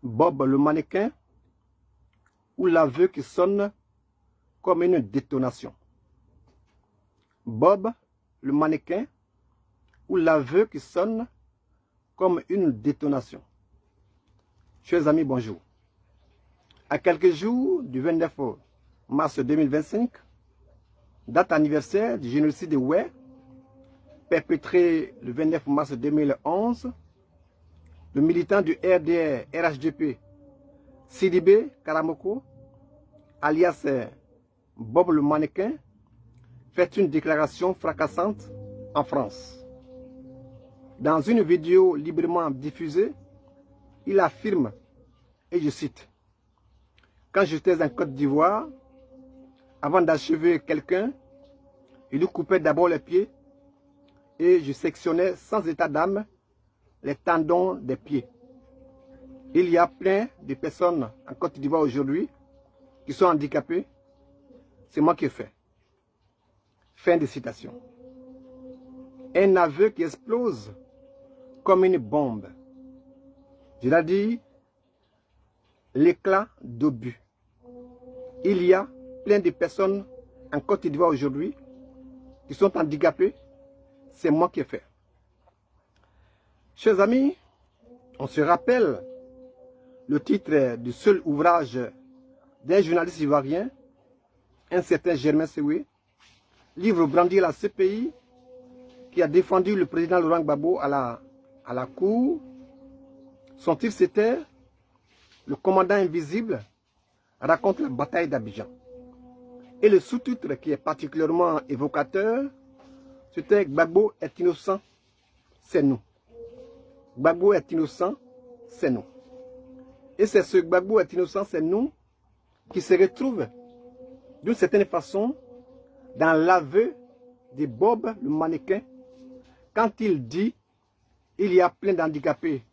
Bob le mannequin ou l'aveu qui sonne comme une détonation. Bob le mannequin ou l'aveu qui sonne comme une détonation. Chers amis, bonjour. À quelques jours du 29 mars 2025, date anniversaire du génocide de Oué, perpétré le 29 mars 2011, le militant du RDR RHDP, Sidibé Karamoko, alias Bob le mannequin, fait une déclaration fracassante en France. Dans une vidéo librement diffusée, il affirme, et je cite, « Quand j'étais en Côte d'Ivoire, avant d'achever quelqu'un, il lui coupait d'abord les pieds et je sectionnais sans état d'âme les tendons des pieds. Il y a plein de personnes en Côte d'Ivoire aujourd'hui qui sont handicapées. C'est moi qui ai fait. » Fin de citation. Un aveu qui explose comme une bombe. Je l'ai dit, l'éclat d'obus. Il y a plein de personnes en Côte d'Ivoire aujourd'hui qui sont handicapées. C'est moi qui ai fait. Chers amis, on se rappelle le titre du seul ouvrage d'un journaliste ivoirien, un certain Germain Sewé, livre brandi à la CPI, qui a défendu le président Laurent Gbagbo à la cour. Son titre c'était « Le commandant invisible raconte la bataille d'Abidjan ». Et le sous-titre qui est particulièrement évocateur, c'était « Gbagbo est innocent, c'est nous ». Gbagbo est innocent, c'est nous. Et c'est ce Gbagbo est innocent, c'est nous qui se retrouve d'une certaine façon dans l'aveu de Bob le mannequin quand il dit il y a plein d'handicapés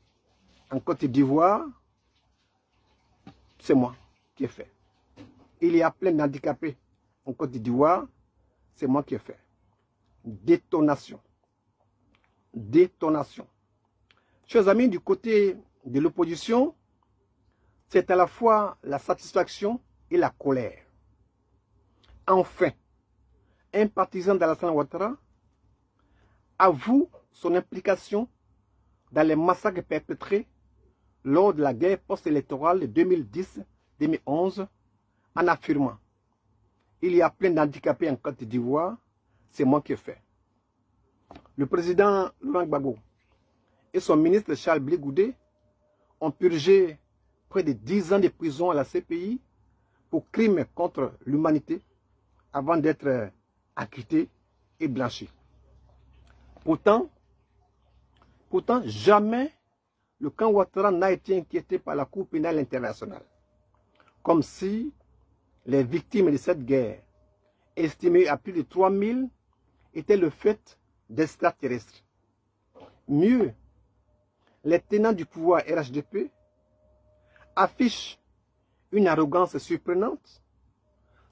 en Côte d'Ivoire, c'est moi qui ai fait. Il y a plein d'handicapés en Côte d'Ivoire, c'est moi qui ai fait. Détonation. Détonation. Chers amis, du côté de l'opposition, c'est à la fois la satisfaction et la colère. Enfin, un partisan d'Alassane Ouattara avoue son implication dans les massacres perpétrés lors de la guerre post-électorale de 2010-2011 en affirmant « Il y a plein d'handicapés en Côte d'Ivoire, c'est moi qui ai fait ». Le président Laurent Gbagbo et son ministre Charles Blé Goudé ont purgé près de 10 ans de prison à la CPI pour crimes contre l'humanité avant d'être acquittés et blanchis. Pourtant, jamais le camp Ouattara n'a été inquiété par la Cour pénale internationale. Comme si les victimes de cette guerre, estimées à plus de 3000, étaient le fait d'extraterrestres. Mieux, les tenants du pouvoir RHDP affichent une arrogance surprenante,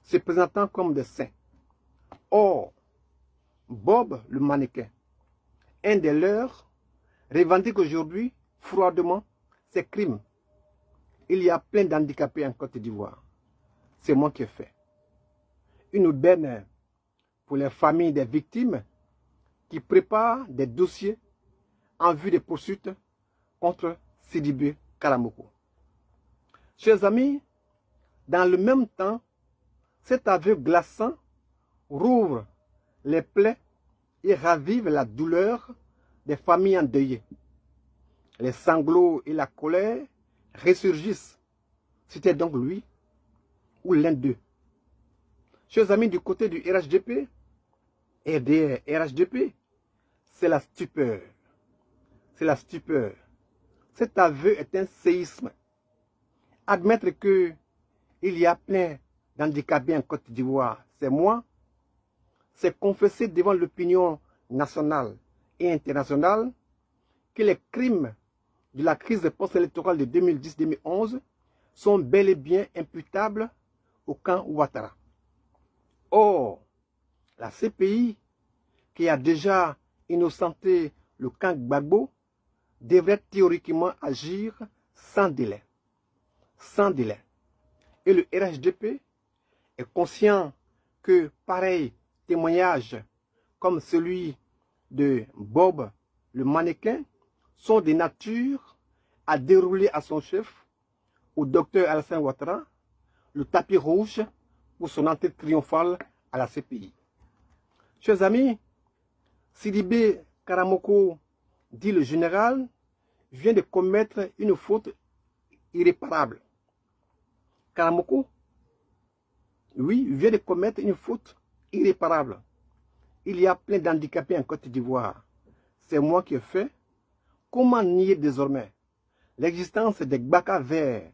se présentant comme des saints. Or, Bob le mannequin, un des leurs, revendique aujourd'hui froidement ces crimes. Il y a plein d'handicapés en Côte d'Ivoire. C'est moi qui ai fait. Une aubaine pour les familles des victimes qui préparent des dossiers en vue des poursuites contre Sidibé Karamoko. Chers amis, dans le même temps, cet aveu glaçant rouvre les plaies et ravive la douleur des familles endeuillées. Les sanglots et la colère ressurgissent. C'était donc lui ou l'un d'eux. Chers amis, du côté du RHDP, RDR, RHDP, c'est la stupeur. C'est la stupeur. Cet aveu est un séisme. Admettre que il y a plein d'handicapés en Côte d'Ivoire, c'est moi. C'est confesser devant l'opinion nationale et internationale que les crimes de la crise post-électorale de 2010-2011 sont bel et bien imputables au camp Ouattara. Or, la CPI, qui a déjà innocenté le camp Gbagbo, devrait théoriquement agir sans délai. sans délai. Et le RHDP est conscient que pareil témoignage comme celui de Bob le mannequin sont des natures à dérouler à son chef, au docteur Alassane Ouattara, le tapis rouge pour son entrée triomphale à la CPI. Chers amis, Sidibé Karamoko, dit le général, vient de commettre une faute irréparable. Karamoko, oui, vient de commettre une faute irréparable. Il y a plein d'handicapés en Côte d'Ivoire. C'est moi qui ai fait. Comment nier désormais l'existence des Gbaka verts,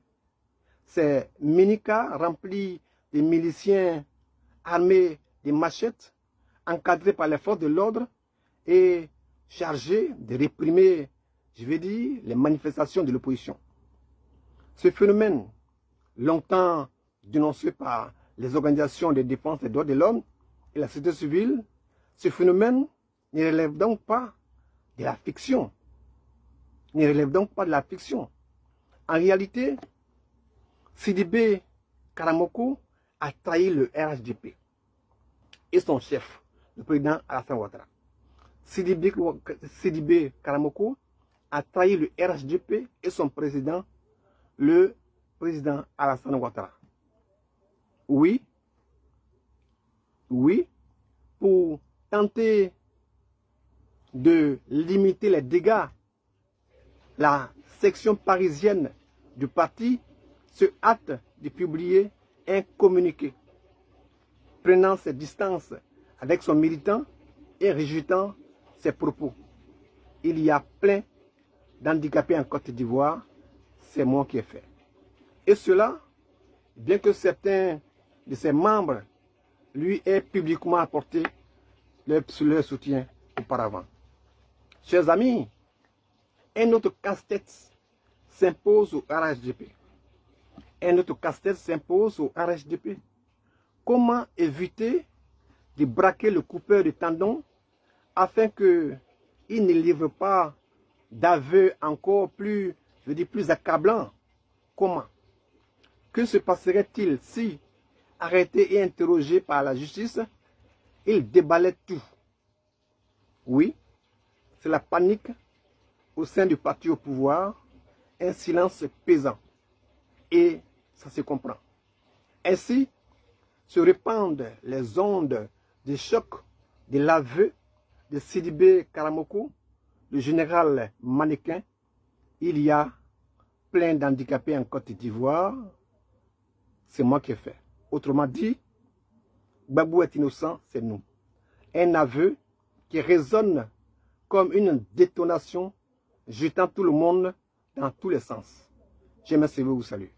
ces minicas remplis de miliciens armés de machettes, encadrés par les forces de l'ordre et chargés de réprimer, je vais dire, les manifestations de l'opposition. Ce phénomène, longtemps dénoncé par les organisations de défense des droits de l'homme et la société civile, ce phénomène ne relève donc pas de la fiction. Ne relève donc pas de la fiction. En réalité, Sidibé Karamoko a trahi le RHDP et son chef, le président Alassane Ouattara. Sidibé Karamoko a trahi le RHDP et son président, le président Alassane Ouattara. Oui, pour tenter de limiter les dégâts, la section parisienne du parti se hâte de publier un communiqué prenant ses distances avec son militant et rejetant ses propos. Il y a plein d'handicapés en Côte d'Ivoire, c'est moi qui ai fait. Et cela, bien que certains de ses membres lui aient publiquement apporté leur soutien auparavant. Chers amis, un autre casse-tête s'impose au RHDP. Un autre casse-tête s'impose au RHDP. Comment éviter de braquer le coupeur de tendons afin qu'il ne livre pas d'aveux encore plus, je veux dire, plus accablants? Comment? Que se passerait-il si, arrêté et interrogé par la justice, il déballait tout? Oui, c'est la panique au sein du parti au pouvoir, un silence pesant. Et ça se comprend. Ainsi se répandent les ondes de choc de l'aveu de Sidibé Karamoko, le général mannequin. Il y a plein d'handicapés en Côte d'Ivoire. C'est moi qui ai fait. Autrement dit, Gbagbo est innocent, c'est nous. Un aveu qui résonne comme une détonation, jetant tout le monde dans tous les sens. Je vous salue.